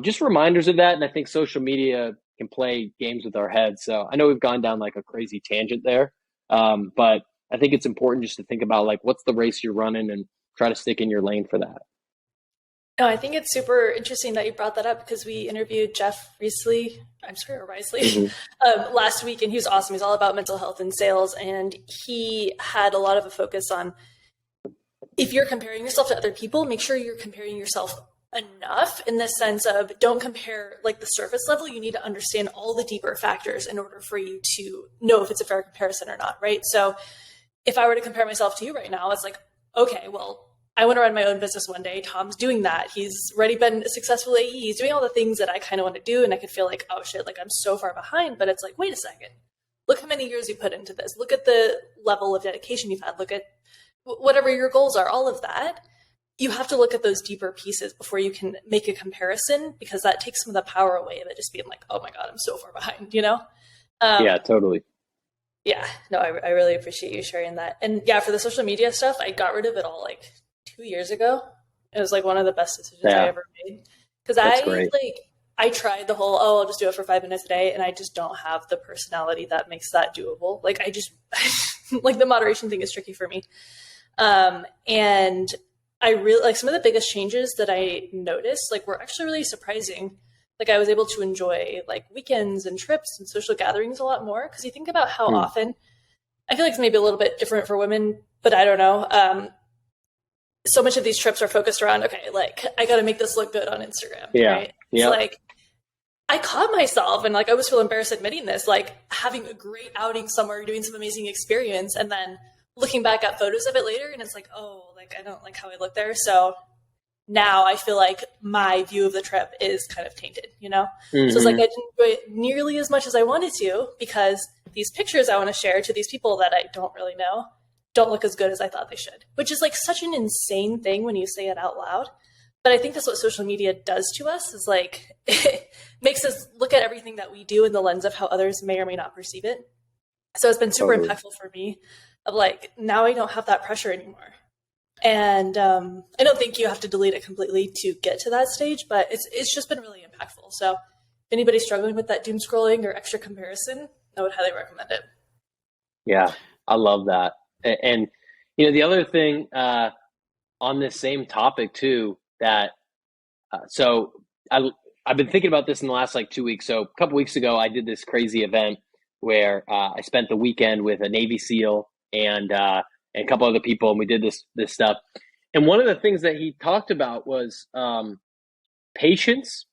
just reminders of that. And I think social media can play games with our heads. So I know we've gone down like a crazy tangent there. But I think it's important just to think about like, what's the race you're running and try to stick in your lane for that.
No, I think it's super interesting that you brought that up because we interviewed Jeff Risley, last week, and he was awesome. He's all about mental health and sales. And he had a lot of a focus on if you're comparing yourself to other people, make sure you're comparing yourself enough in the sense of don't compare like the surface level. You need to understand all the deeper factors in order for you to know if it's a fair comparison or not, right? So if I were to compare myself to you right now, it's like, okay, well, I want to run my own business one day. Tom's doing that. He's already been a successful AE. He's doing all the things that I kind of want to do. And I could feel like, oh shit, like I'm so far behind. But it's like, wait a second. Look how many years you put into this. Look at the level of dedication you've had. Look at whatever your goals are, all of that. You have to look at those deeper pieces before you can make a comparison, because that takes some of the power away of it just being like, oh my God, I'm so far behind,
Yeah, totally.
Yeah, no, I really appreciate you sharing that. And yeah, for the social media stuff, I got rid of it all like 2 years ago. It was like one of the best decisions I ever made. Because I tried the whole, I'll just do it for 5 minutes a day. And I just don't have the personality that makes that doable. Like I just, like the moderation thing is tricky for me. And I really like some of the biggest changes that I noticed, like were actually really surprising. Like I was able to enjoy like weekends and trips and social gatherings a lot more. Cause you think about how often, I feel like it's maybe a little bit different for women, but I don't know. So much of these trips are focused around, okay, like I got to make this look good on Instagram.
Yeah.
Right?
Yeah.
So like I caught myself and like, I always feel embarrassed admitting this, like having a great outing somewhere, doing some amazing experience. And then looking back at photos of it later and it's like, oh, like I don't like how I look there. So now I feel like my view of the trip is kind of tainted, So it's like I didn't enjoy it nearly as much as I wanted to because these pictures I want to share to these people that I don't really know don't look as good as I thought they should, which is like such an insane thing when you say it out loud. But I think that's what social media does to us is like, it makes us look at everything that we do in the lens of how others may or may not perceive it. So it's been super impactful for me of like, now I don't have that pressure anymore. And I don't think you have to delete it completely to get to that stage, but it's just been really impactful. So if anybody's struggling with that doom scrolling or extra comparison, I would highly recommend it.
Yeah, I love that. And the other thing on this same topic too, that so I've been thinking about this in the last like 2 weeks. So a couple weeks ago, I did this crazy event where I spent the weekend with a Navy SEAL and a couple other people, and we did this stuff. And one of the things that he talked about was patience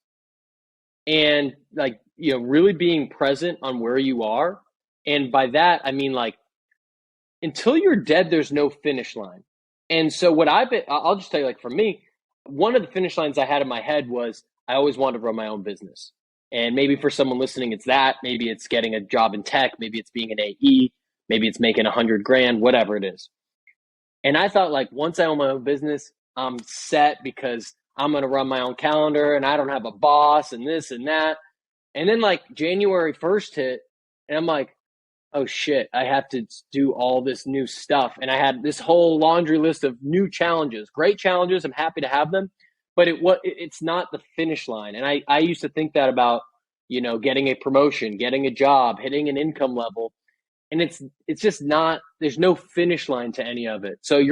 and like really being present on where you are. And by that I mean like until you're dead, there's no finish line. And so I'll just tell you, like for me, one of the finish lines I had in my head was I always wanted to run my own business. And maybe for someone listening, it's that. Maybe it's getting a job in tech. Maybe it's being an AE. Maybe it's making $100,000, whatever it is. And I thought like once I own my own business, I'm set because I'm going to run my own calendar and I don't have a boss and this and that. And then like January 1st hit and I'm like, oh shit, I have to do all this new stuff. And I had this whole laundry list of new challenges, great challenges. I'm happy to have them, but it's not the finish line. And I used to think that about, getting a promotion, getting a job, hitting an income level. And it's just not, there's no finish line to any of it. So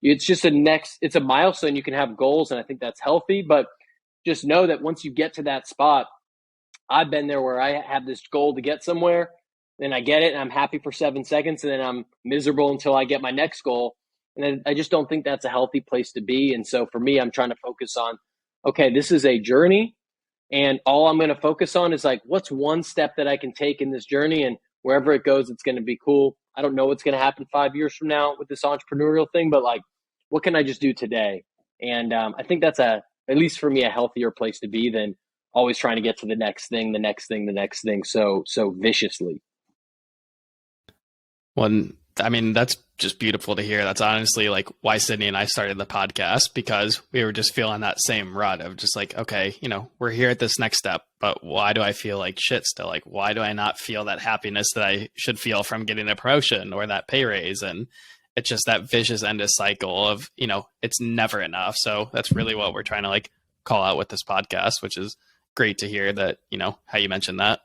it's just it's a milestone. You can have goals and I think that's healthy, but just know that once you get to that spot, I've been there where I have this goal to get somewhere. Then I get it and I'm happy for 7 seconds and then I'm miserable until I get my next goal. And then I just don't think that's a healthy place to be. And so for me, I'm trying to focus on, okay, this is a journey and all I'm going to focus on is like, what's one step that I can take in this journey, and wherever it goes, it's going to be cool. I don't know what's going to happen 5 years from now with this entrepreneurial thing, but like, what can I just do today? And I think that's at least for me, a healthier place to be than always trying to get to the next thing, the next thing, the next thing. So viciously.
One, I mean, that's just beautiful to hear. That's honestly like why Sydney and I started the podcast, because we were just feeling that same rut of just like, okay, we're here at this next step, but why do I feel like shit still? Like, why do I not feel that happiness that I should feel from getting a promotion or that pay raise? And it's just that vicious endless cycle of, it's never enough. So that's really what we're trying to like call out with this podcast, which is great to hear that, how you mentioned that.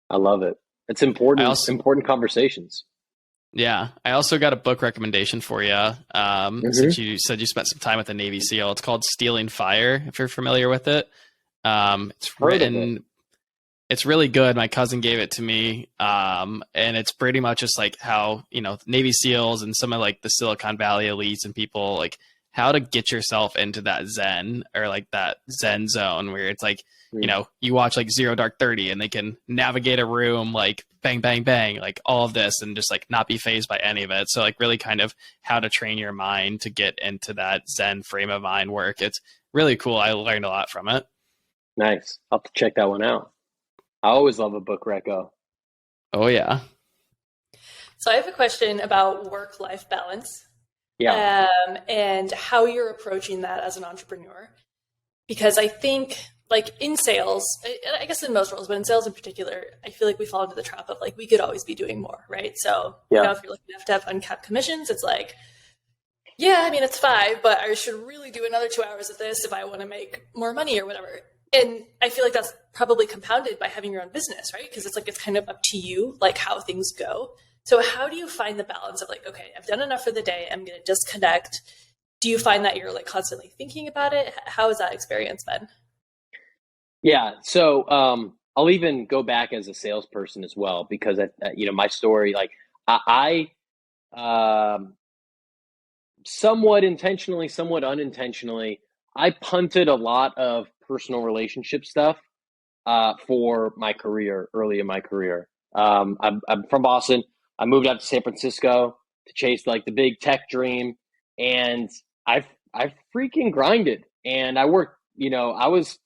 I love it. It's important, important conversations.
Yeah. I also got a book recommendation for you. Since you said you spent some time with the Navy SEAL, it's called Stealing Fire, if you're familiar with it. It's written, it's really good. My cousin gave it to me. And it's pretty much just like how, Navy SEALs and some of like the Silicon Valley elites and people, like how to get yourself into that Zen or like that Zen zone where it's like, you watch like Zero Dark 30 and they can navigate a room, like bang, bang, bang, like all of this and just like not be fazed by any of it. So like really kind of how to train your mind to get into that Zen frame of mind work. It's really cool. I learned a lot from it.
Nice. I'll have to check that one out. I always love a book reco.
Oh yeah.
So I have a question about work-life balance.
Yeah.
And how you're approaching that as an entrepreneur. Because I think like in sales, I guess in most roles, but in sales in particular, I feel like we fall into the trap of like, we could always be doing more, right? So, if you're lucky enough to have uncapped commissions, it's like, yeah, I mean, it's 5, but I should really do another 2 hours of this if I want to make more money or whatever. And I feel like that's probably compounded by having your own business, right? Because it's like, it's kind of up to you, like how things go. So how do you find the balance of like, okay, I've done enough for the day, I'm going to disconnect. Do you find that you're like constantly thinking about it? How has that experience been?
Yeah. So I'll even go back as a salesperson as well, because my story, like I somewhat intentionally, somewhat unintentionally, I punted a lot of personal relationship stuff for my career, early in my career. I'm from Boston. I moved out to San Francisco to chase like the big tech dream, and I freaking grinded, and I worked. I was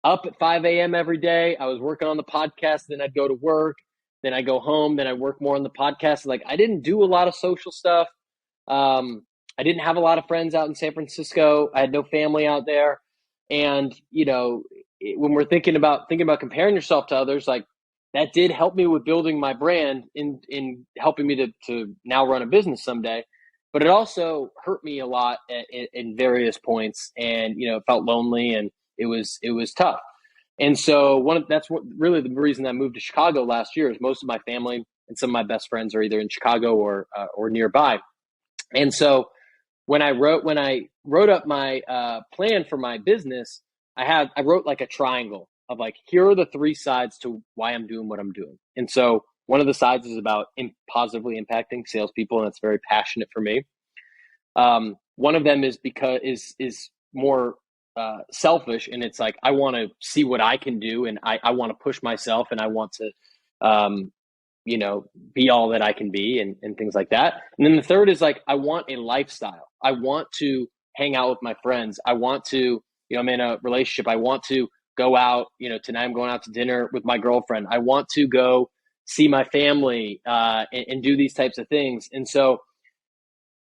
up at 5 a.m. every day. I was working on the podcast. Then I'd go to work. Then I go home. Then I work more on the podcast. Like I didn't do a lot of social stuff. I didn't have a lot of friends out in San Francisco. I had no family out there. And, when we're thinking about comparing yourself to others, like that did help me with building my brand in helping me to now run a business someday. But it also hurt me a lot in various points, and, it felt lonely and it was tough. And so that's what really the reason I moved to Chicago last year is most of my family and some of my best friends are either in Chicago or nearby. And so when I wrote up my plan for my business, I wrote like a triangle of like, here are the 3 sides to why I'm doing what I'm doing. And so one of the sides is about positively impacting salespeople, and that's very passionate for me. One of them is because is more selfish, and it's like I want to see what I can do, and I want to push myself, and I want to be all that I can be, and things like that. And then the third is like I want a lifestyle. I want to hang out with my friends. I want to, I'm in a relationship. I want to go out. Tonight I'm going out to dinner with my girlfriend. I want to go see my family and do these types of things. And so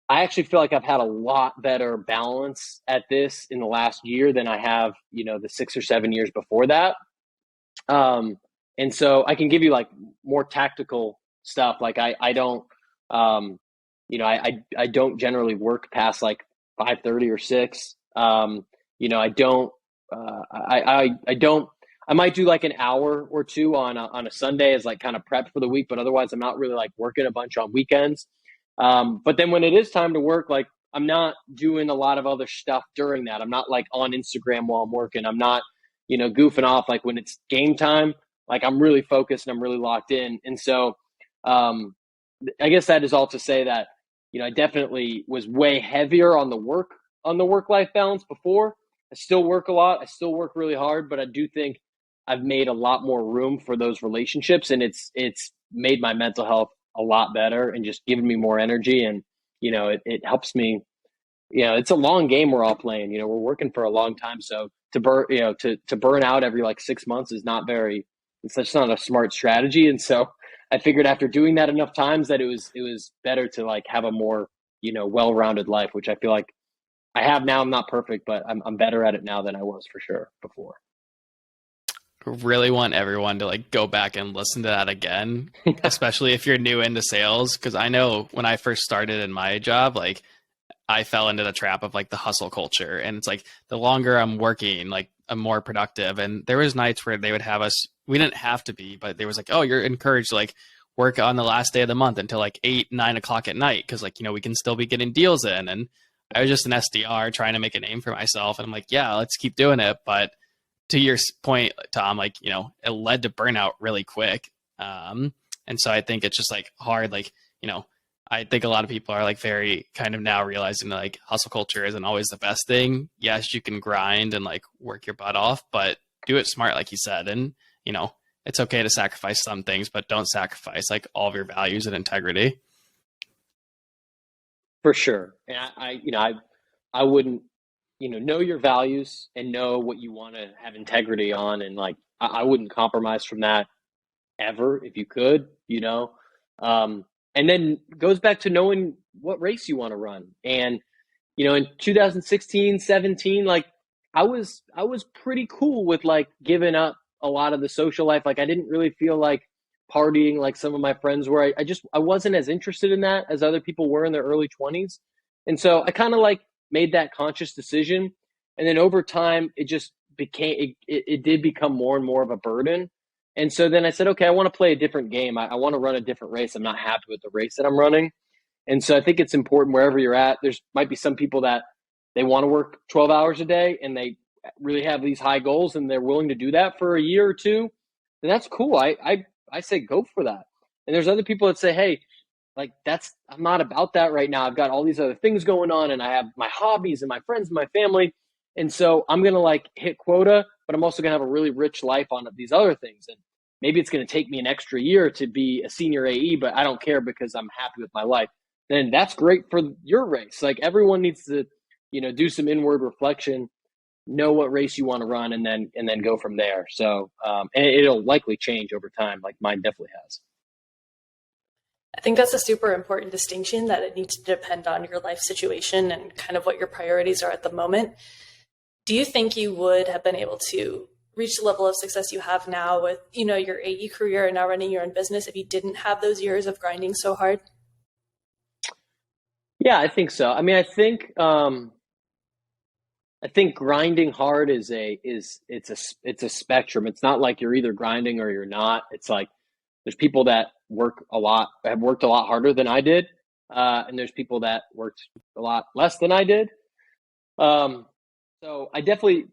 I actually feel like I've had a lot better balance at this in the last year than I have, the 6 or 7 years before that. And so I can give you like more tactical stuff. Like I don't, I don't generally work past like 5:30 or 6. I don't, I don't, I might do like an hour or 2 on a Sunday as like kind of prep for the week, but otherwise I'm not really like working a bunch on weekends. But then when it is time to work, like I'm not doing a lot of other stuff during that. I'm not like on Instagram while I'm working. I'm not, goofing off. Like when it's game time, like I'm really focused and I'm really locked in. And so, I guess that is all to say that, I definitely was way heavier on the work-life balance before. I still work a lot. I still work really hard, but I do think I've made a lot more room for those relationships, and it's made my mental health a lot better and just giving me more energy. And, it helps me, it's a long game we're all playing, we're working for a long time. So to burn, to burn out every like 6 months is not it's just not a smart strategy. And so I figured after doing that enough times that it was better to like have a more, well-rounded life, which I feel like I have now. I'm not perfect, but I'm better at it now than I was for sure before.
Really want everyone to like go back and listen to that again, especially if you're new into sales. Cause I know when I first started in my job, like I fell into the trap of like the hustle culture. And it's like the longer I'm working, like I'm more productive. And there was nights where they would have us, we didn't have to be, but there was like, oh, you're encouraged to like work on the last day of the month until like 8, 9 o'clock at night. Cause like, we can still be getting deals in. And I was just an SDR trying to make a name for myself. And I'm like, yeah, let's keep doing it. But to your point, Tom, like, it led to burnout really quick. And so I think it's just like hard, like, I think a lot of people are like very kind of now realizing that like hustle culture isn't always the best thing. Yes, you can grind and like work your butt off, but do it smart, like you said. And, it's okay to sacrifice some things, but don't sacrifice like all of your values and integrity.
For sure. And I wouldn't, know your values and know what you want to have integrity on. And like, I wouldn't compromise from that ever if you could, and then goes back to knowing what race you want to run. And, in 2016, 17, like I was pretty cool with like giving up a lot of the social life. Like I didn't really feel like partying like some of my friends were. I wasn't as interested in that as other people were in their early 20s. And so I kind of like made that conscious decision. And then over time, it just it did become more and more of a burden. And so then I said, okay, I want to play a different game. I want to run a different race. I'm not happy with the race that I'm running. And so I think it's important wherever you're at. There's might be some people that they want to work 12 hours a day and they really have these high goals and they're willing to do that for a year or two. And that's cool. I say go for that. And there's other people that say, hey, like I'm not about that right now. I've got all these other things going on and I have my hobbies and my friends and my family. And so I'm going to like hit quota, but I'm also going to have a really rich life on these other things. And maybe it's going to take me an extra year to be a senior AE, but I don't care because I'm happy with my life. Then that's great for your race. Like everyone needs to, do some inward reflection, know what race you want to run, and then go from there. So, and it'll likely change over time. Like mine definitely has.
I think that's a super important distinction, that it needs to depend on your life situation and kind of what your priorities are at the moment. Do you think you would have been able to reach the level of success you have now with, your AE career and now running your own business if you didn't have those years of grinding so hard?
Yeah, I think so. I mean, I think grinding hard it's a spectrum. It's not like you're either grinding or you're not. It's like there's people that have worked a lot harder than I did, and there's people that worked a lot less than I did. So I definitely,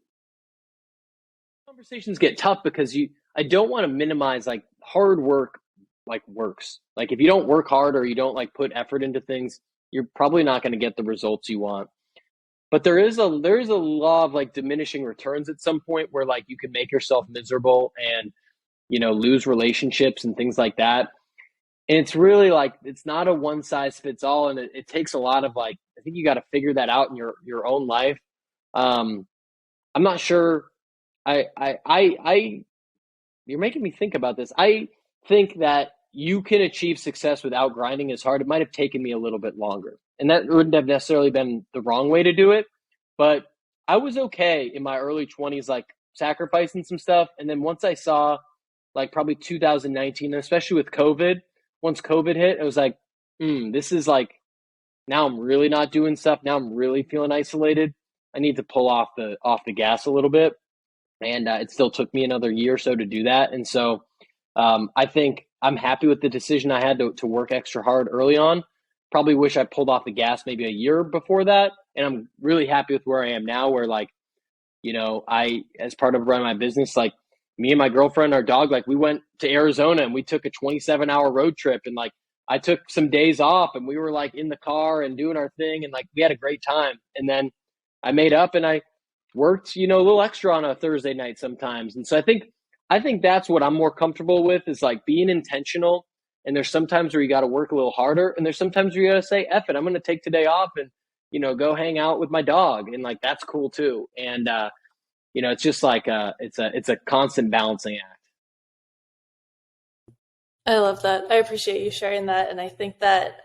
conversations get tough because I don't want to minimize like hard work, like works. Like if you don't work hard or you don't like put effort into things, you're probably not going to get the results you want. But there is a law of like diminishing returns at some point where like you can make yourself miserable and, lose relationships and things like that. And it's really like, it's not a one size fits all. And it takes a lot of like, I think you got to figure that out in your own life. I'm not sure. You're making me think about this. I think that you can achieve success without grinding as hard. It might have taken me a little bit longer, and that wouldn't have necessarily been the wrong way to do it. But I was okay in my early 20s, like sacrificing some stuff. And then once I saw like probably 2019, especially with COVID, once COVID hit, it was like, this is like, now I'm really not doing stuff. Now I'm really feeling isolated. I need to pull off the gas a little bit. And it still took me another year or so to do that. And so I think I'm happy with the decision I had to work extra hard early on. Probably wish I pulled off the gas maybe a year before that. And I'm really happy with where I am now, where like, I, as part of running my business, like me and my girlfriend, our dog, like we went to Arizona and we took a 27-hour road trip. And like, I took some days off and we were like in the car and doing our thing. And like, we had a great time. And then I made up and I worked, a little extra on a Thursday night sometimes. And so I think that's what I'm more comfortable with, is like being intentional And there's sometimes where you got to work a little harder, and there's sometimes where you got to say, F it, I'm going to take today off and, go hang out with my dog. And like, that's cool too. And, it's just like, it's a constant balancing act.
I love that. I appreciate you sharing that. And I think that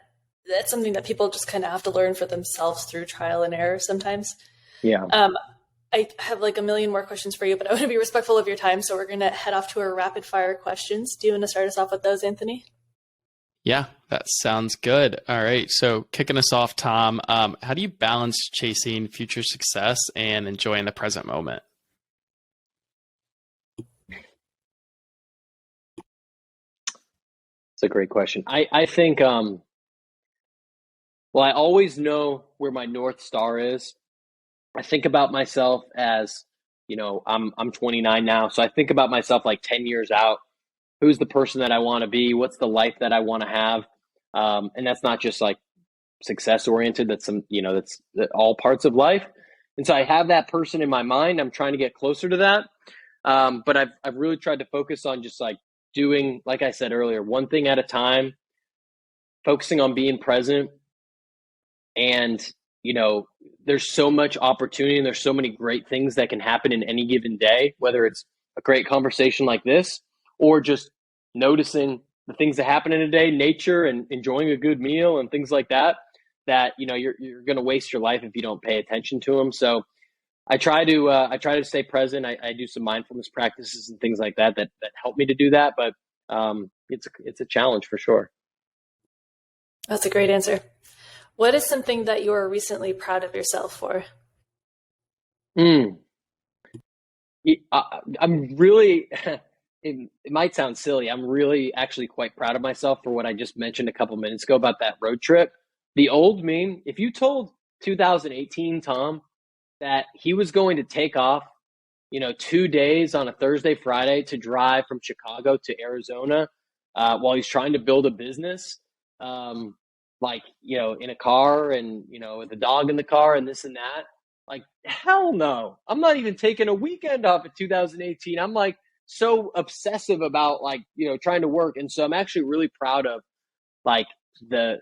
that's something that people just kind of have to learn for themselves through trial and error sometimes.
Yeah.
I have like a million more questions for you, but I want to be respectful of your time. So we're going to head off to our rapid fire questions. Do you want to start us off with those, Anthony?
Yeah, that sounds good. All right. So kicking us off, Tom, how do you balance chasing future success and enjoying the present moment?
It's a great question. I think, I always know where my North Star is. I think about myself as, I'm 29 now. So I think about myself like 10 years out. Who's the person that I want to be? What's the life that I want to have? And that's not just like success oriented. That's that's all parts of life. And so I have that person in my mind. I'm trying to get closer to that. But I've really tried to focus on just like doing, like I said earlier, one thing at a time, focusing on being present. And, there's so much opportunity and there's so many great things that can happen in any given day, whether it's a great conversation like this or just noticing the things that happen in a day, nature and enjoying a good meal and things like that, you're going to waste your life if you don't pay attention to them. So I try to stay present. I do some mindfulness practices and things like that help me to do that. But it's a challenge for sure.
That's a great answer. What is something that you are recently proud of yourself for?
I'm really, it might sound silly. I'm really actually quite proud of myself for what I just mentioned a couple minutes ago about that road trip. The old me, if you told 2018 Tom that he was going to take off, 2 days on a Thursday, Friday to drive from Chicago to Arizona while he's trying to build a business, in a car and, with a dog in the car and this and that. Like, hell no. I'm not even taking a weekend off in 2018. I'm like so obsessive about trying to work. And so I'm actually really proud of like the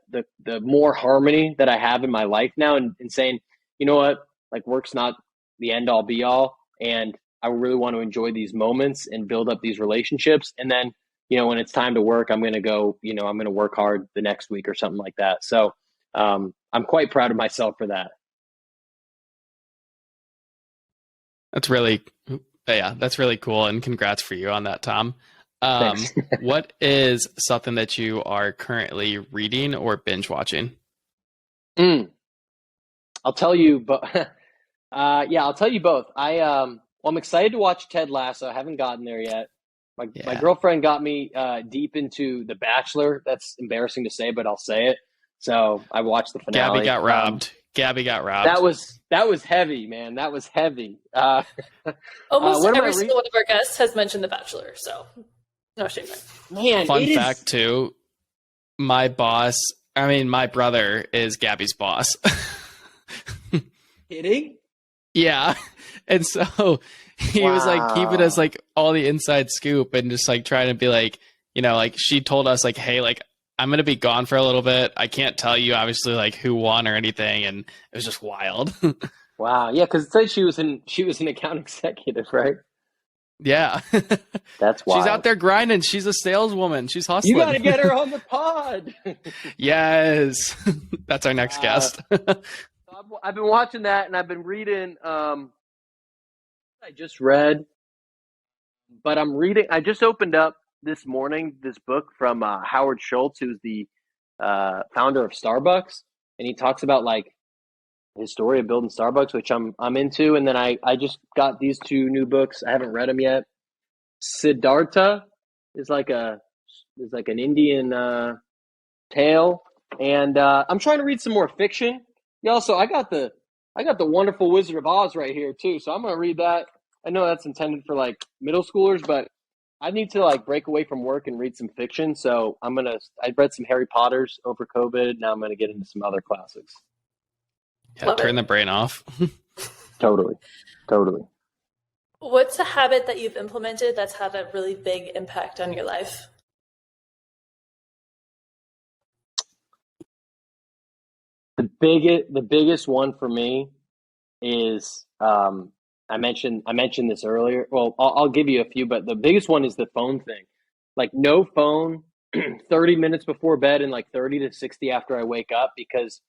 more harmony that I have in my life now and saying, you know what, like work's not the end all be all. And I really want to enjoy these moments and build up these relationships. And then, when it's time to work, I'm going to go, I'm going to work hard the next week or something like that. So I'm quite proud of myself for that.
That's really cool. And congrats for you on that, Tom. What is something that you are currently reading or binge watching?
I'll tell you, but I'll tell you both. I'm excited to watch Ted Lasso. I haven't gotten there yet. My girlfriend got me deep into The Bachelor. That's embarrassing to say, but I'll say it. So I watched the finale.
Gabby got robbed.
That was heavy, man. That was heavy.
Almost every single one of our guests has mentioned The Bachelor, so no shame there.
Man,
fun fact too. My brother is Gabby's boss.
Kidding?
Yeah. And so he was like keeping us like all the inside scoop and just like trying to be like, like she told us like, hey, like I'm going to be gone for a little bit. I can't tell you obviously like who won or anything. And it was just wild.
Wow. Yeah. Cause it said she was an account executive, right?
Yeah.
That's wild.
She's out there grinding. She's a saleswoman. She's hustling.
You got to get her on the pod.
Yes. That's our next guest.
I've been watching that and I've been reading, I just read, but I just opened up this morning this book from Howard Schultz, who's the founder of Starbucks, and he talks about like his story of building Starbucks, which I'm into. And then I just got these two new books. I haven't read them yet. Siddhartha is like an Indian tale, and I'm trying to read some more fiction. Yeah, so I got the Wonderful Wizard of Oz right here too, so I'm gonna read that. I know that's intended for like middle schoolers, but I need to like break away from work and read some fiction. So I read some Harry Potters over COVID. Now I'm gonna get into some other classics.
Yeah, turn the brain off.
Totally.
What's a habit that you've implemented that's had a really big impact on your life?
The biggest one for me is I mentioned this earlier. Well, I'll give you a few, but the biggest one is the phone thing. Like no phone 30 minutes before bed and like 30 to 60 after I wake up, because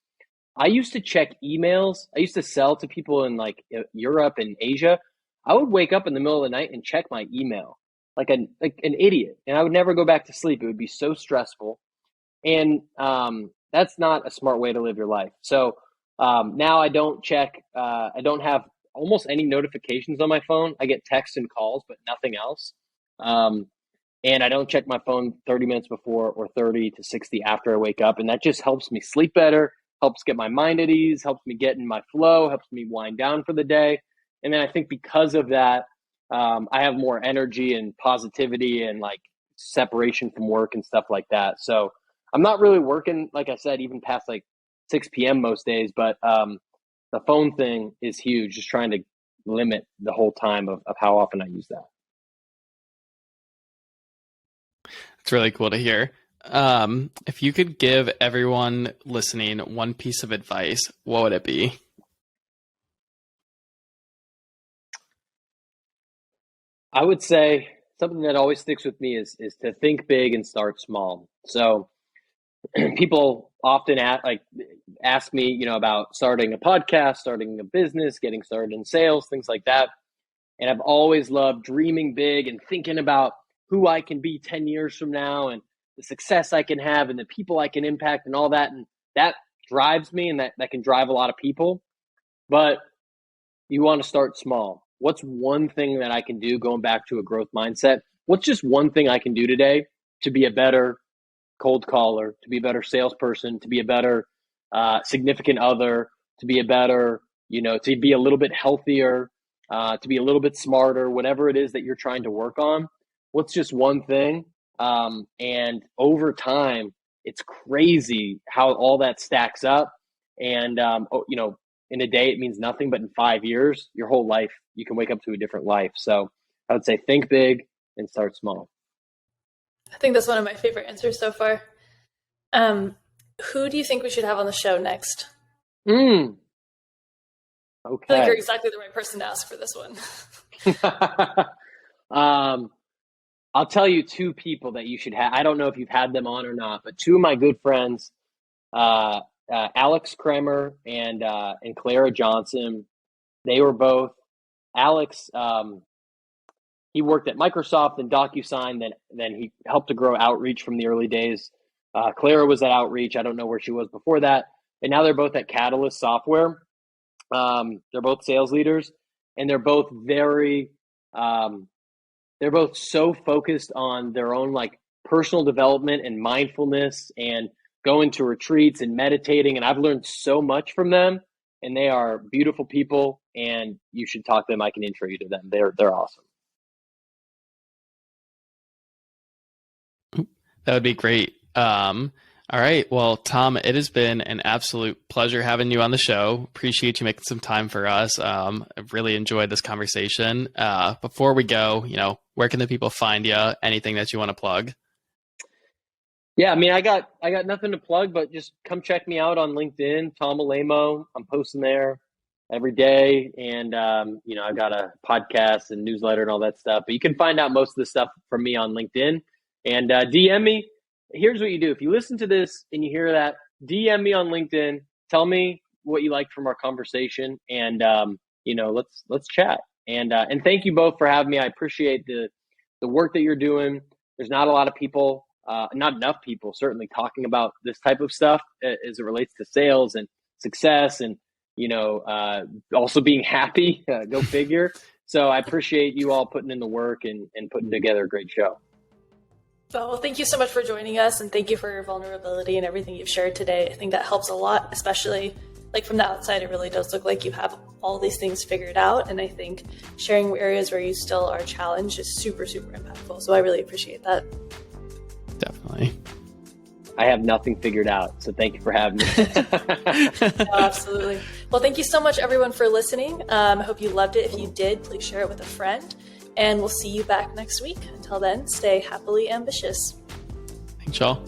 I used to check emails. I used to sell to people in like Europe and Asia. I would wake up in the middle of the night and check my email like an idiot, and I would never go back to sleep. It would be so stressful, and that's not a smart way to live your life. So now I don't check. I don't have almost any notifications on my phone. I get texts and calls, but nothing else. Um, and I don't check my phone 30 minutes before or 30 to 60 after I wake up, and that just helps me sleep better, helps get my mind at ease, helps me get in my flow, helps me wind down for the day. And then I think because of that, I have more energy and positivity and like separation from work and stuff like that. So I'm not really working, like I said, even past like 6 p.m. most days, but the phone thing is huge, just trying to limit the whole time of how often I use that.
It's really cool to hear. If you could give everyone listening one piece of advice, what would it be?
I would say something that always sticks with me is to think big and start small. So people often ask me, about starting a podcast, starting a business, getting started in sales, things like that. And I've always loved dreaming big and thinking about who I can be 10 years from now and the success I can have and the people I can impact and all that. And that drives me, and that can drive a lot of people. But you want to start small. What's one thing that I can do, going back to a growth mindset? What's just one thing I can do today to be a better cold caller, to be a better salesperson, to be a better significant other, to be a better, to be a little bit healthier, to be a little bit smarter, whatever it is that you're trying to work on? What's just one thing? And over time, it's crazy how all that stacks up. And, in a day, it means nothing, but in 5 years, your whole life, you can wake up to a different life. So I would say think big and start small.
I think that's one of my favorite answers so far. Who do you think we should have on the show next?
Okay.
I feel like you're exactly the right person to ask for this one.
I'll tell you two people that you should have. I don't know if you've had them on or not, but two of my good friends, Alex Kremer and Clara Johnson. They were both Alex. He worked at Microsoft and DocuSign. Then he helped to grow Outreach from the early days. Clara was at Outreach. I don't know where she was before that. And now they're both at Catalyst Software. They're both sales leaders, and they're both they're both so focused on their own like personal development and mindfulness and going to retreats and meditating. And I've learned so much from them, and they are beautiful people, and you should talk to them. I can intro you to them. They're awesome.
That would be great. All right. Well, Tom, it has been an absolute pleasure having you on the show. Appreciate you making some time for us. I've really enjoyed this conversation. Before we go, where can the people find you? Anything that you want to plug?
Yeah, I mean, I got nothing to plug, but just come check me out on LinkedIn, Tom Alemo. I'm posting there every day, and I've got a podcast and newsletter and all that stuff. But you can find out most of the stuff from me on LinkedIn, and DM me. Here's what you do: if you listen to this and you hear that, DM me on LinkedIn. Tell me what you liked from our conversation, and let's chat. And thank you both for having me. I appreciate the work that you're doing. There's not a lot of people. Not enough people certainly talking about this type of stuff as it relates to sales and success and, also being happy, go figure. So I appreciate you all putting in the work and putting together a great show.
Well, thank you so much for joining us, and thank you for your vulnerability and everything you've shared today. I think that helps a lot, especially like from the outside. It really does look like you have all these things figured out. And I think sharing areas where you still are challenged is super, super impactful. So I really appreciate that.
Definitely.
I have nothing figured out, so thank you for having me.
No, absolutely. Well, thank you so much, everyone, for listening. I hope you loved it. If you did, please share it with a friend, and we'll see you back next week. Until then, stay happily ambitious.
Thanks, y'all.